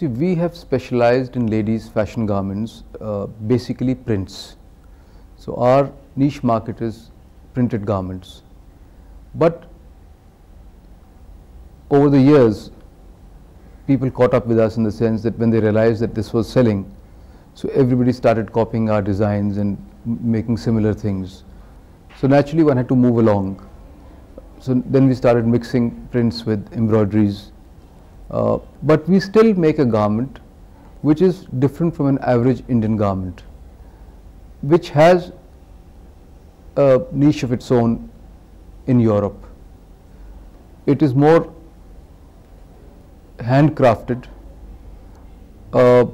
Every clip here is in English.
See, we have specialized in ladies' fashion garments, basically prints. So our niche market is printed garments. But over the years, people caught up with us in the sense that when they realized that this was selling, so everybody started copying our designs and making similar things. So naturally one had to move along. So then we started mixing prints with embroideries. But we still make a garment which is different from an average Indian garment, which has a niche of its own in Europe. It is more handcrafted. There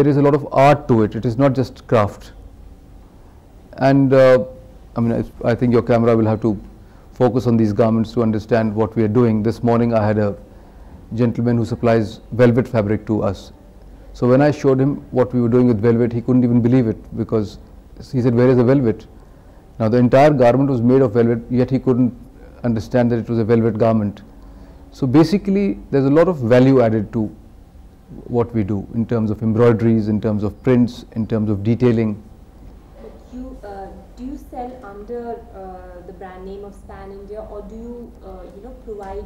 is a lot of art to it. It is not just craft. And I think your camera will have to focus on these garments to understand what we are doing. This morning I had a gentleman who supplies velvet fabric to us. So when I showed him what we were doing with velvet, he couldn't even believe it, because he said, "Where is the velvet?" Now the entire garment was made of velvet, yet he couldn't understand that it was a velvet garment. So basically there's a lot of value added to what we do in terms of embroideries, in terms of prints, in terms of detailing. Do you sell under the brand name of Span India, or do you provide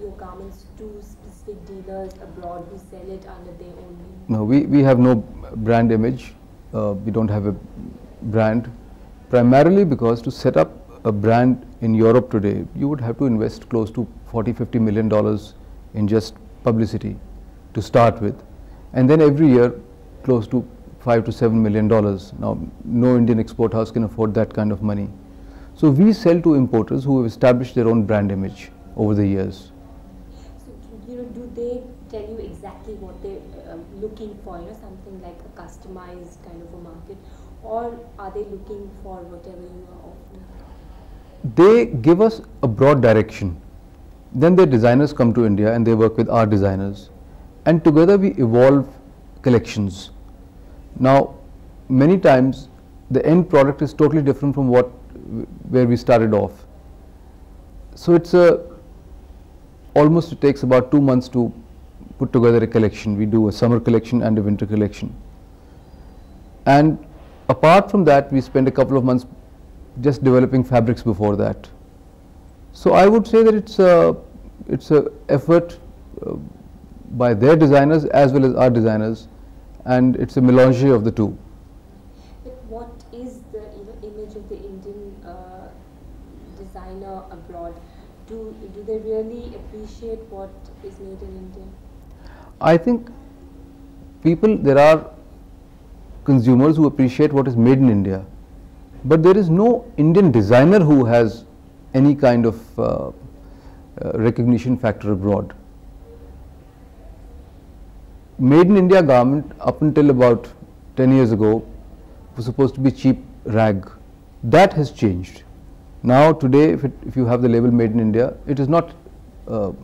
your garments to specific dealers abroad who sell it under their own name? No, we have no brand image. We don't have a brand, primarily because to set up a brand in Europe today, you would have to invest close to $40–50 million in just publicity to start with, and then every year close to $5–7 million. Now no Indian export house can afford that kind of money. So we sell to importers who have established their own brand image over the years. So do they tell you exactly what they're looking for, something like a customized kind of a market, or are they looking for whatever you are offering? They give us a broad direction. Then their designers come to India and they work with our designers, and together we evolve collections. Now many times the end product is totally different from where we started off. So it's almost it takes about 2 months to put together a collection. We do a summer collection and a winter collection, and apart from that we spend a couple of months just developing fabrics before that. So I would say that it's a effort by their designers as well as our designers, and it's a melange of the two. But what is the image of the Indian designer abroad? Do they really appreciate what is made in India? I think there are consumers who appreciate what is made in India, but there is no Indian designer who has any kind of recognition factor abroad. Made in India garment up until about 10 years ago was supposed to be cheap rag. That has changed. Now today if you have the label made in India, it is not a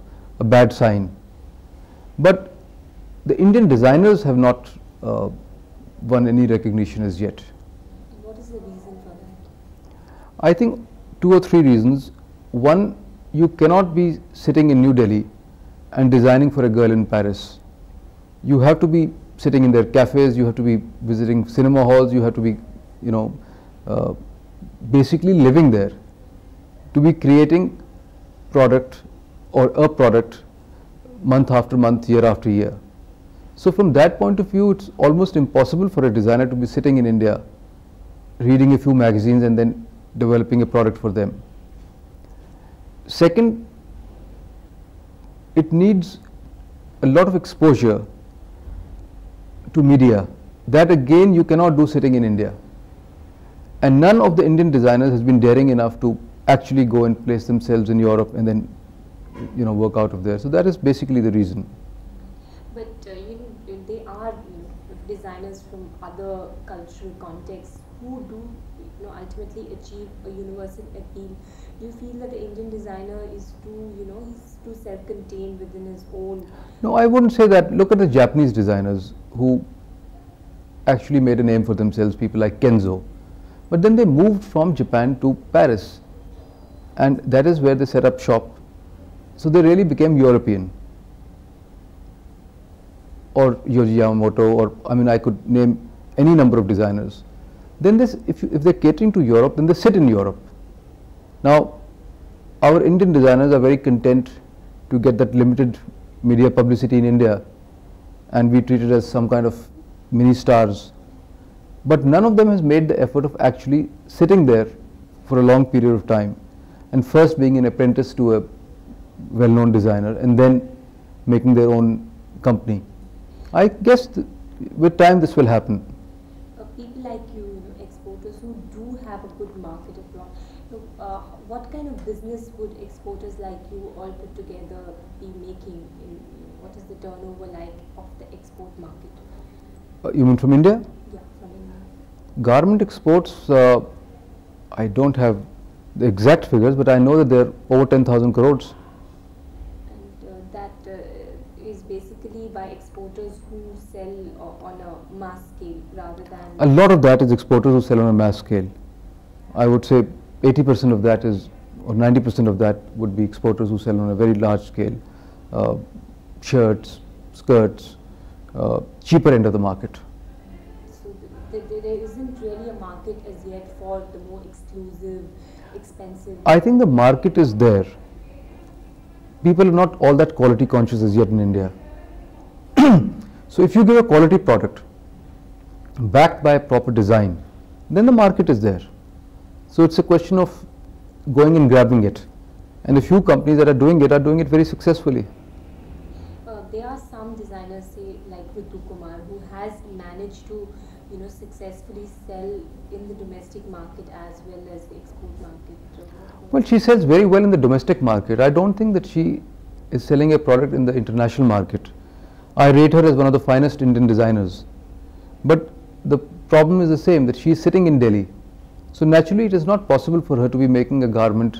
bad sign. But the Indian designers have not won any recognition as yet. What is the reason for that? I think 2 or 3 reasons. One, you cannot be sitting in New Delhi and designing for a girl in Paris. You have to be sitting in their cafes, you have to be visiting cinema halls, you have to be, basically living there to be creating product or a product month after month, year after year. So from that point of view, it's almost impossible for a designer to be sitting in India, reading a few magazines and then developing a product for them. Second, it needs a lot of exposure to media. That again you cannot do sitting in India. And none of the Indian designers has been daring enough to actually go and place themselves in Europe and then work out of there. So that is basically the reason. But they are designers from other cultural contexts who do ultimately achieve a universal appeal. Do you feel that the Indian designer is too self-contained within his own? No, I wouldn't say that. Look at the Japanese designers who actually made a name for themselves, people like Kenzo. But then they moved from Japan to Paris, and that is where they set up shop. So they really became European. or Yohji Yamamoto, or I mean I could name any number of designers. Then this, if they're catering to Europe, then they sit in Europe. Now, our Indian designers are very content to get that limited media publicity in India and be treated as some kind of mini stars. But none of them has made the effort of actually sitting there for a long period of time and first being an apprentice to a well-known designer and then making their own company. I guess with time this will happen. People like you, exporters who do have a good market abroad, what kind of business would exporters like you all put together be making? What is the turnover like of the export market? You mean from India? Yeah, from India. Garment exports, I don't have the exact figures, but I know that they're over 10,000 crores. And that is basically by exporters who sell on a mass scale rather than... A lot of that is exporters who sell on a mass scale. I would say 80% of that is, or 90% of that would be exporters who sell on a very large scale. Shirts, skirts, cheaper end of the market. So there isn't really a market as yet for the more exclusive, expensive... I think the market is there. People are not all that quality conscious as yet in India. So if you give a quality product backed by a proper design, then the market is there. So it's a question of going and grabbing it. And the few companies that are doing it very successfully. There are some designers, say like Ritu Kumar, who has managed to, successfully sell in the domestic market as well as the export market. Well, she sells very well in the domestic market. I don't think that she is selling a product in the international market. I rate her as one of the finest Indian designers. But the problem is the same, that she is sitting in Delhi. So naturally it is not possible for her to be making a garment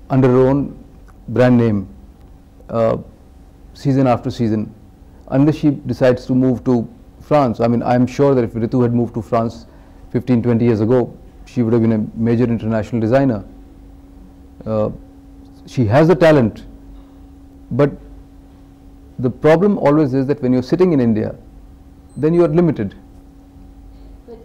under her own brand name season after season, unless she decides to move to France. I mean, I am sure that if Ritu had moved to France 15, 20 years ago, she would have been a major international designer. She has the talent, but the problem always is that when you're sitting in India, then you are limited. But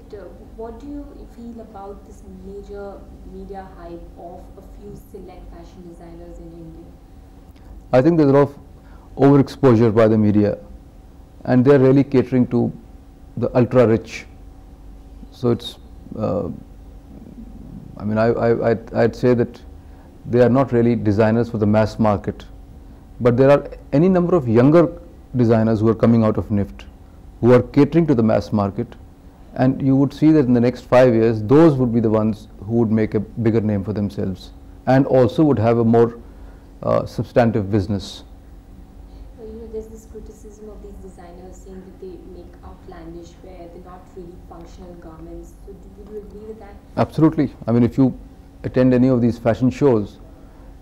what do you feel about this major media hype of a few select fashion designers in India? I think there's a lot of overexposure by the media, and they're really catering to the ultra rich. So it's, I mean, I'd say that they are not really designers for the mass market, but there are any number of younger designers who are coming out of NIFT, who are catering to the mass market, and you would see that in the next 5 years, those would be the ones who would make a bigger name for themselves, and also would have a more substantive business. There's this criticism of these designers saying that they make outlandish wear, they're not really functional garments. So would you agree with that? Absolutely. I mean, if you attend any of these fashion shows,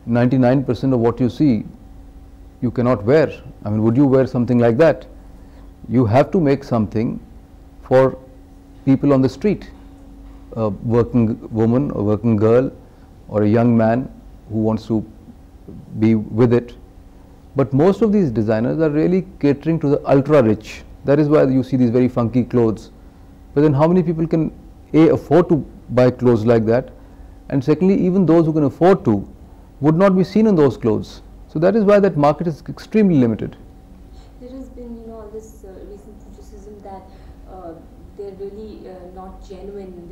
99% of what you see, you cannot wear. I mean, would you wear something like that? You have to make something for people on the street, a working woman, a working girl, or a young man who wants to be with it. But most of these designers are really catering to the ultra rich. That is why you see these very funky clothes. But then how many people can A, afford to buy clothes like that, and secondly, even those who can afford to would not be seen in those clothes. So that is why that market is extremely limited. There has been, all this recent criticism that they're really not genuine.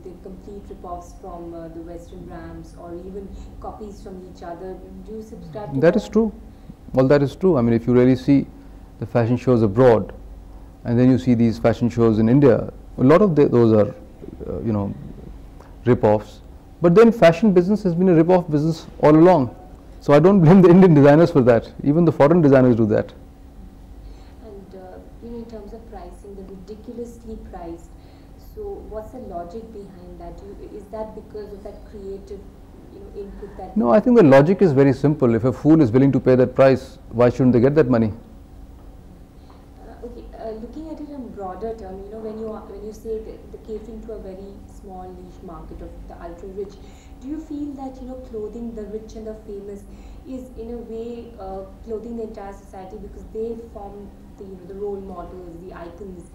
They're complete rip-offs from the Western brands, or even copies from each other. Do you subscribe to that? That is true. Well, that is true. I mean, if you really see the fashion shows abroad, and then you see these fashion shows in India, a lot of those are, rip-offs. But then fashion business has been a rip-off business all along. So I don't blame the Indian designers for that. Even the foreign designers do that. And in terms of pricing, they're ridiculously priced. So what's the logic behind that? Is that because of that creative input that... No, I think the logic is very simple. If a fool is willing to pay that price, why shouldn't they get that money? Looking at it in broader term, when you say that the catering to a very small niche market of the ultra rich, do you feel that clothing the rich and the famous is in a way clothing the entire society, because they form the, the role models, the icons,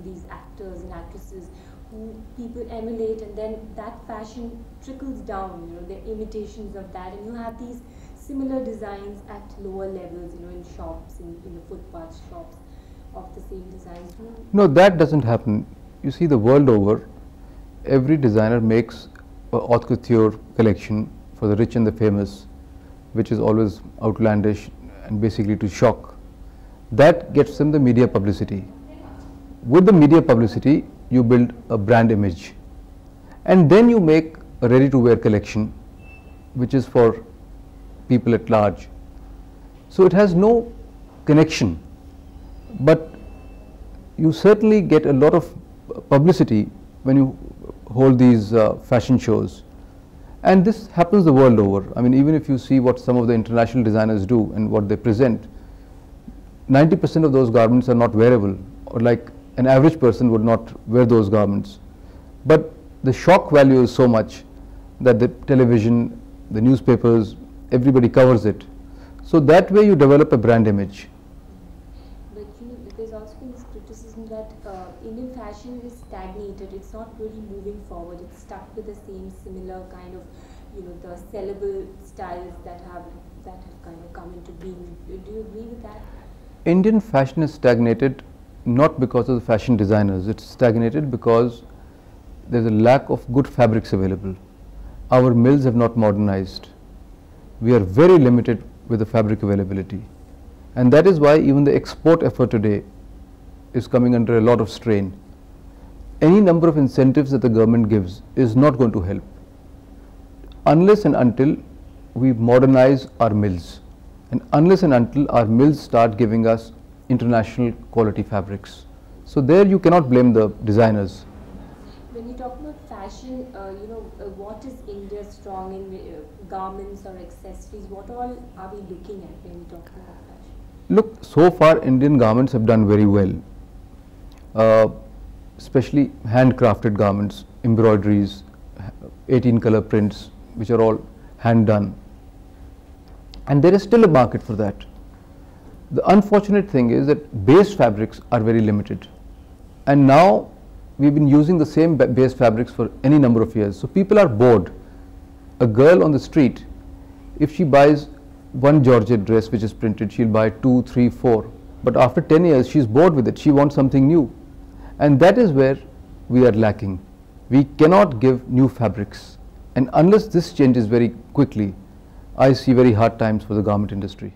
these actors and actresses who people emulate, and then that fashion trickles down, they're imitations of that, and you have these similar designs at lower levels, in shops, in the footpath shops of the same designs. No, that doesn't happen. You see, the world over, every designer makes a haute couture collection for the rich and the famous, which is always outlandish and basically to shock. That gets them the media publicity. With the media publicity, you build a brand image, and then you make a ready-to-wear collection, which is for people at large. So it has no connection, but you certainly get a lot of publicity when you hold these fashion shows, and this happens the world over. I mean, even if you see what some of the international designers do and what they present, 90% of those garments are not wearable, or like an average person would not wear those garments. But the shock value is so much that the television, the newspapers, everybody covers it. So that way you develop a brand image. But there's also been this criticism that Indian fashion is stagnated. It's not really moving forward. It's stuck with the same similar kind of, the sellable styles that have kind of come into being. Do you agree with that? Indian fashion is stagnated not because of the fashion designers. It's stagnated because there's a lack of good fabrics available. Our mills have not modernized. We are very limited with the fabric availability, and that is why even the export effort today is coming under a lot of strain. Any number of incentives that the government gives is not going to help unless and until we modernize our mills, and unless and until our mills start giving us international quality fabrics. So there you cannot blame the designers. When you talk about fashion, what is India strong in, garments or accessories? What all are we looking at when we talk about fashion? Look, so far Indian garments have done very well, especially handcrafted garments, embroideries, 18 color prints, which are all hand done, and there is still a market for that. The unfortunate thing is that base fabrics are very limited, and now we've been using the same base fabrics for any number of years, so people are bored. A girl on the street, if she buys one Georgette dress which is printed, she'll buy 2, 3, 4, but after 10 years she's bored with it. She wants something new, and that is where we are lacking. We cannot give new fabrics, and unless this changes very quickly, I see very hard times for the garment industry.